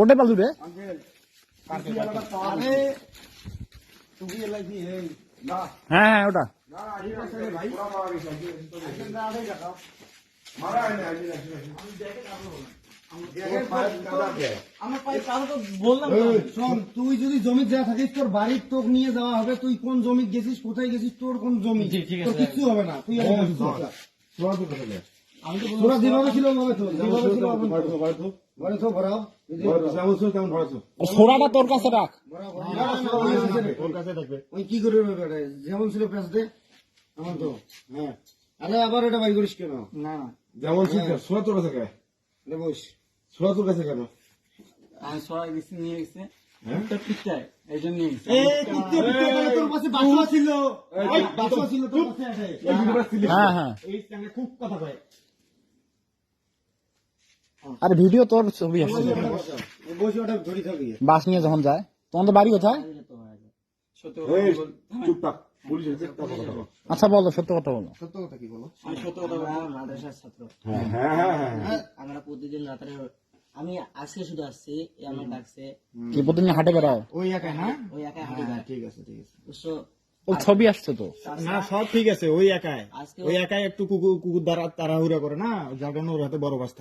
কোটে পালু রে হ্যাঁ হ্যাঁ ওটা তুই যদি জমি যা থাকিস তোর বাড়ির তোক নিয়ে যাওয়া হবে, তুই কোন জমি গেছিস, কোথায় গেছিস, তোর কোন জমি, তোর কিচ্ছু হবে না। তুই তোরা যেভাবে ছিল ওভাবে তো সোরাটা তোর কাছে রাখ। ওই কি করবে যেমন ছিল পেঁচতে আমার তো। হ্যাঁ আরে আবার এটা বাই করিস কেন? না যেমন সোনা তোর কাছে কে? বস সোনা তোর কাছে কেন? আমি সবাই গেছি নিয়ে গেছে পিঠটায় এই জন্য নিয়ে গেছে। তোর পাশে বাসা ছিল, বাসা ছিল তোর পাশে। হ্যাঁ হ্যাঁ এই খুব কথা কয়। আরে ভিডিও তোর ছবি আসছে বসে ওটা ধরি থাকি। বাস নিয়ে যখন যায় তোমাদের বাড়ি কোথায়? সত্য চুপ থাক, পুলিশের কথা বলো। আচ্ছা বলো সত্য কথা বলো। সত্য কথা কি বলো? আমি সত্য কথা বলবো, মাদ্রাসার ছাত্র। হ্যাঁ হ্যাঁ হ্যাঁ আমরা প্রতিদিন রাত্রে আমি আজকে শুধু আসছি, এ আমার ডাকছে কি প্রতিদিন হাটে বেড়াও? ওই একাই না? ওই একাই হাঁটি যায়। ঠিক আছে ঠিক আছে। বুঝছো? ও ছবি আসছে তো। না সব ঠিক আছে, ওই একাই আজকে ওই একাই একটু কুকুর কুকুর দ্বারা তাড়াহুড়া করে না, যার কারণে ওর হাতে বড় বাস থাকে।